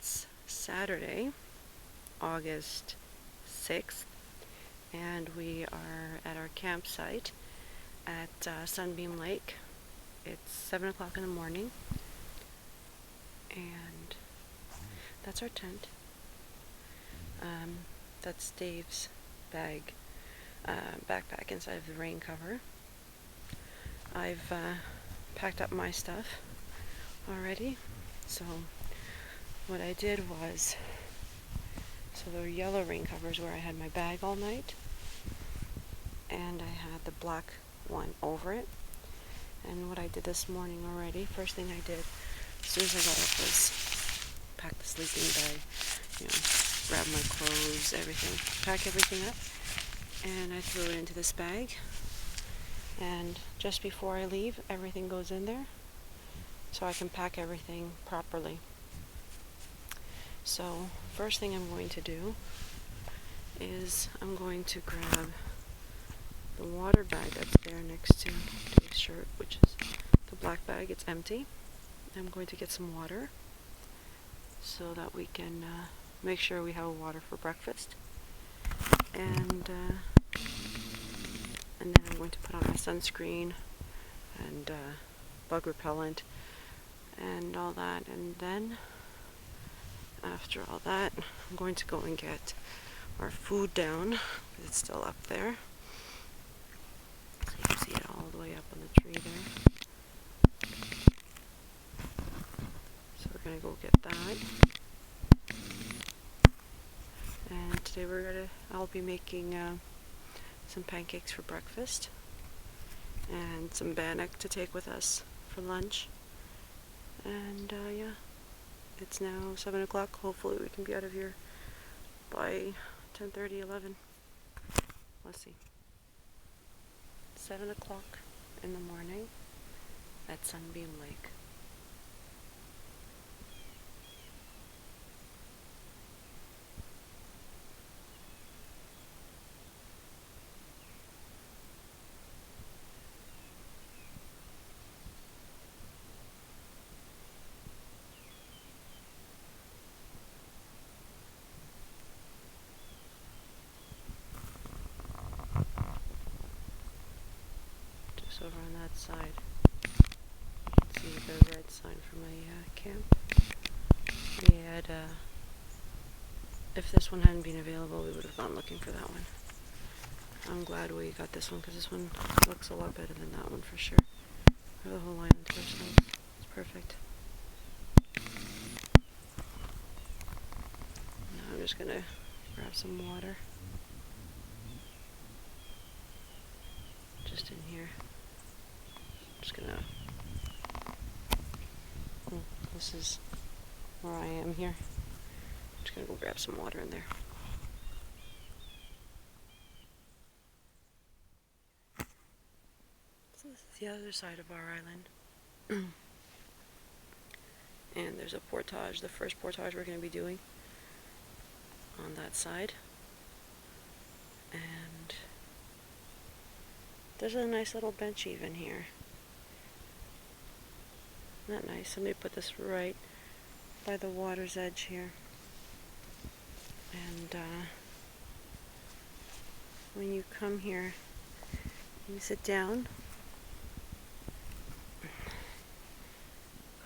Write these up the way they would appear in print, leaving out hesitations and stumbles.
It's Saturday, August 6th, and we are at our campsite at Sunbeam Lake. It's 7 o'clock in the morning, and that's our tent. That's Dave's backpack inside of the rain cover. I've packed up my stuff already, so what I did was, so the yellow rain covers where I had my bag all night, and I had the black one over it. And what I did this morning already, first thing I did as soon as I got up was pack the sleeping bag, grab my clothes, everything, pack everything up, and I threw it into this bag. And just before I leave, everything goes in there so I can pack everything properly. So first thing I'm going to do is I'm going to grab the water bag that's there next to Dave's shirt, which is the black bag. It's empty. I'm going to get some water so that we can make sure we have water for breakfast. And then I'm going to put on my sunscreen and bug repellent and all that. And then after all that, I'm going to go and get our food down. It's still up there. So you can see it all the way up on the tree there. So we're going to go get that. And today I'll be making some pancakes for breakfast and some bannock to take with us for lunch. And yeah, it's now 7 o'clock. Hopefully we can be out of here by 10:30, 11. Let's see. 7 o'clock in the morning at Sunbeam Lake. Just over on that side, you can see the red sign for my camp. We had, if this one hadn't been available, we would have gone looking for that one. I'm glad we got this one because this one looks a lot better than that one for sure. We have the whole island to ourselves. It's perfect. Now I'm just gonna grab some water. Just in here. Just gonna. This is where I am here. Just gonna go grab some water in there. So this is the other side of our island. And there's a portage, the first portage we're gonna be doing on that side. And there's a nice little bench even here. Isn't that nice? Somebody put this right by the water's edge here. And when you come here, you sit down.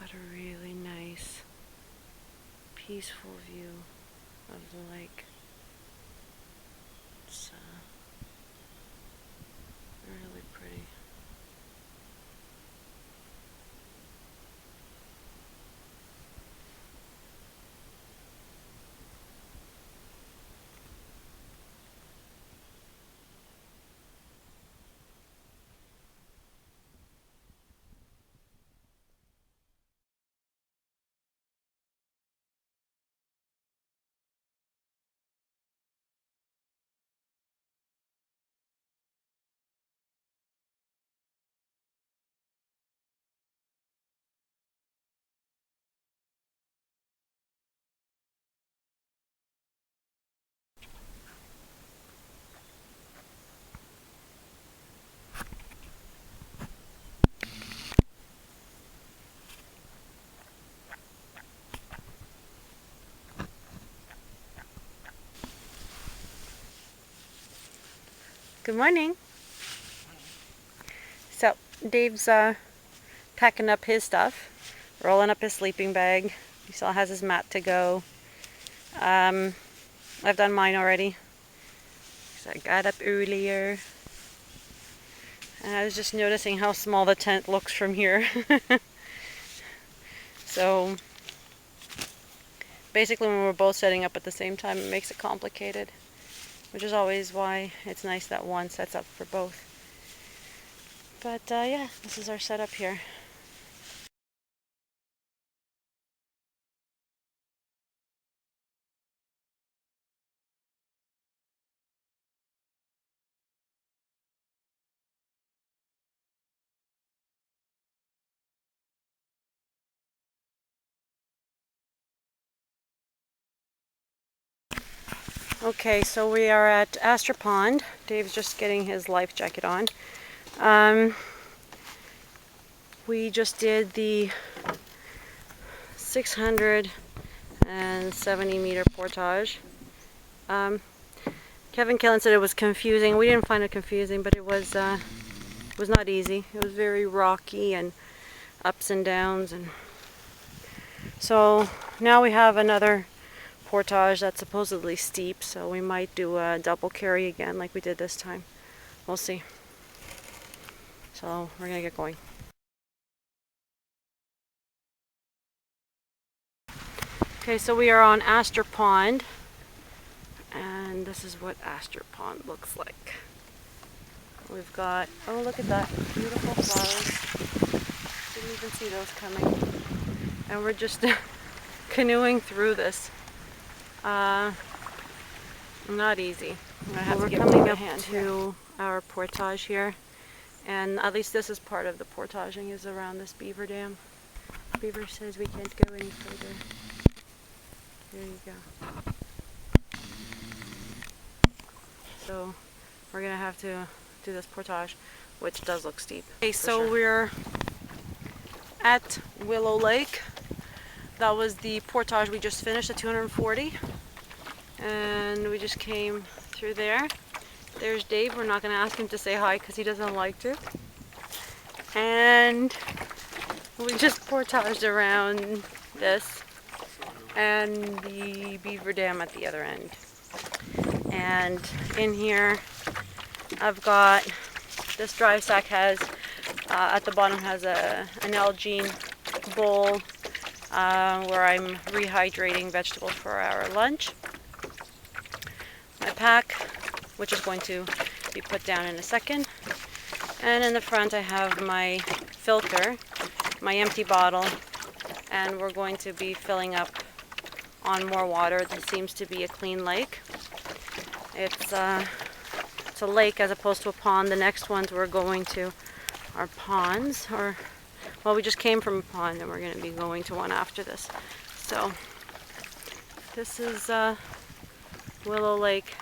Got a really nice, peaceful view of the lake. It's really pretty. Good morning. So, Dave's packing up his stuff, rolling up his sleeping bag. He still has his mat to go. I've done mine already. So I got up earlier. And I was just noticing how small the tent looks from here. So, basically when we're both setting up at the same time, it makes it complicated. Which is always why it's nice that one sets up for both. But yeah, this is our setup here. Okay, so we are at Astor Pond. Dave's just getting his life jacket on. We just did the 670 meter portage. Kevin Callan said it was confusing. We didn't find it confusing, but it was not easy. It was very rocky and ups and downs, and so now we have another portage that's supposedly steep, so we might do a double carry again like we did this time. We'll see. So we're gonna get going. Okay, so we are on Astor Pond, and this is what Astor Pond looks like. We've got, oh look at that, beautiful flowers. Didn't even see those coming. And we're just canoeing through this. Not easy. We're coming up to our portage here, and at least this is part of the portaging is around this beaver dam. Beaver says we can't go any further. There you go. So we're gonna have to do this portage, which does look steep. Okay, so we're at Willow Lake. That was the portage we just finished at 240. And we just came through there. There's Dave. We're not going to ask him to say hi because he doesn't like to. And we just portaged around this and the beaver dam at the other end. And in here I've got this dry sack has at the bottom has an Algonquin bowl where I'm rehydrating vegetables for our lunch. My pack, which is going to be put down in a second. And in the front I have my filter, my empty bottle, and we're going to be filling up on more water. This seems to be a clean lake. It's a lake as opposed to a pond. The next ones we're going to are ponds, or well, we just came from a pond and we're going to be going to one after this. So this is Willow Lake.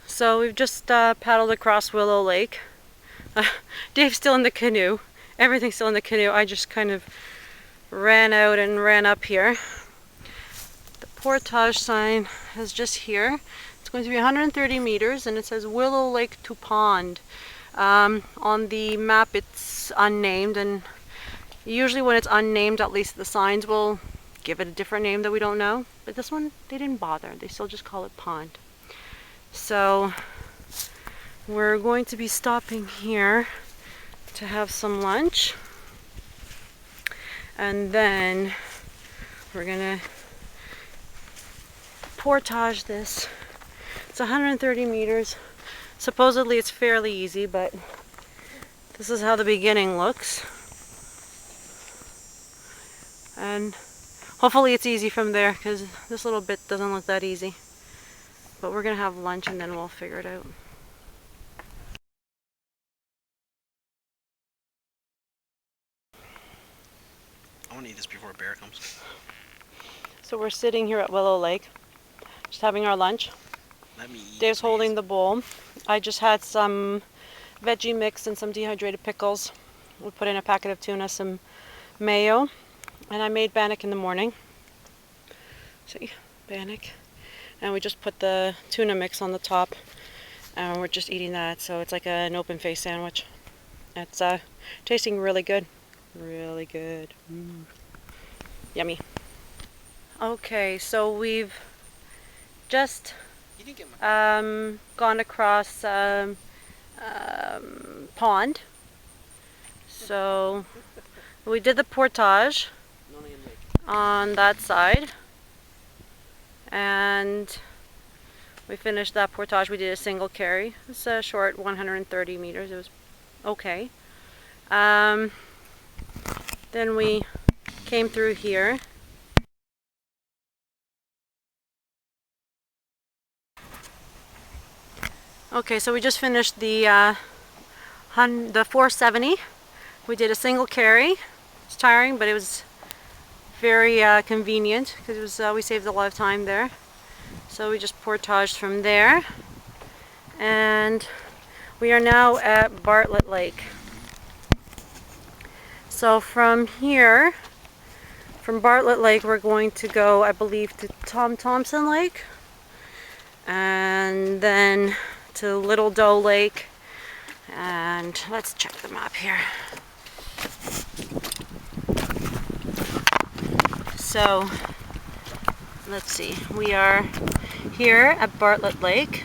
So we've just paddled across Willow Lake. Dave's still in the canoe. Everything's still in the canoe. I just kind of ran out and ran up here. The portage sign is just here. It's going to be 130 meters and it says Willow Lake to Pond. On the map it's unnamed, and usually when it's unnamed, at least the signs will give it a different name that we don't know. But this one, they didn't bother. They still just call it pond. So we're going to be stopping here to have some lunch, and then we're gonna portage this. It's 130 meters. Supposedly it's fairly easy, but this is how the beginning looks. And hopefully it's easy from there, because this little bit doesn't look that easy. But we're gonna have lunch and then we'll figure it out. I want to eat this before a bear comes. So we're sitting here at Willow Lake, just having our lunch. Let me eat. Dave's holding the bowl. I just had some veggie mix and some dehydrated pickles. We put in a packet of tuna, some mayo, and I made bannock in the morning. See, bannock. and we just put the tuna mix on the top, and we're just eating that. So it's like an open face sandwich. It's tasting really good. Really good. Yummy. Okay, so we've just You didn't get my gone across pond. So we did the portage on that side, and we finished that portage. We did a single carry. It's a short 130 meters. It was okay. Then we came through here. Okay, so we just finished the 470. We did a single carry. It's tiring, but it was very convenient because it was we saved a lot of time there. So we just portaged from there, and we are now at Bartlett Lake. So from here, from Bartlett Lake, we're going to go, I believe, to Tom Thompson Lake, and then to Little Doe Lake. And let's check the map here. So let's see, we are here at Bartlett Lake,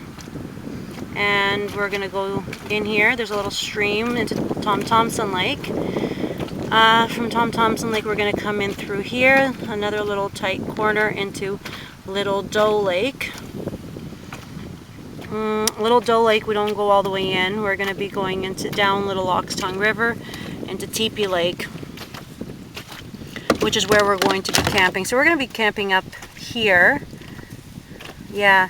and we're gonna go in here. There's a little stream into Tom Thompson Lake. From Tom Thompson Lake, we're gonna come in through here, another little tight corner into Little Doe Lake. Little Doe Lake, we don't go all the way in. We're gonna be going into down Little Ox Tongue River into Teepee Lake, which is where we're going to be camping. So we're going to be camping up here. Yeah,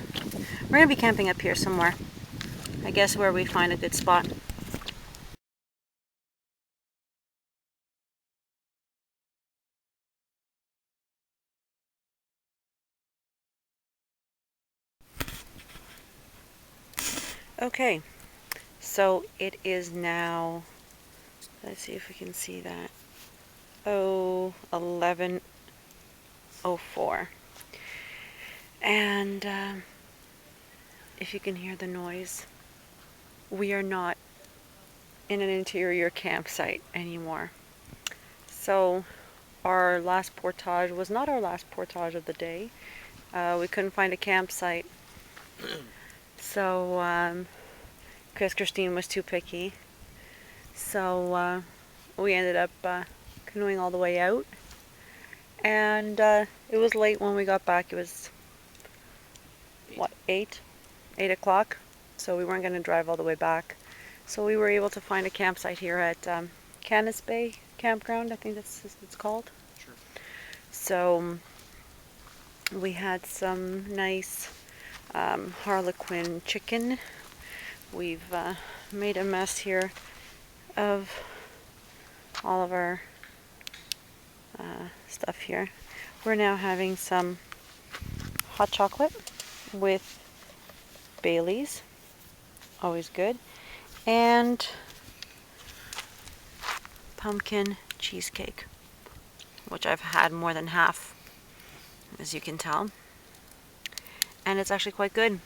we're going to be camping up here somewhere. I guess where we find a good spot. Okay, so it is now, let's see if we can see that. 11:04. And if you can hear the noise, we are not in an interior campsite anymore. So our last portage was not our last portage of the day. We couldn't find a campsite. So because Christine was too picky. So we ended up canoeing all the way out. And it was late when we got back. It was, what, 8 o'clock? So we weren't going to drive all the way back. So we were able to find a campsite here at Canis Bay Campground, I think that's what it's called. Sure. So we had some nice Harlequin chicken. We've made a mess here of all of our stuff here. We're now having some hot chocolate with Bailey's, always good, and pumpkin cheesecake, which I've had more than half, as you can tell, and it's actually quite good.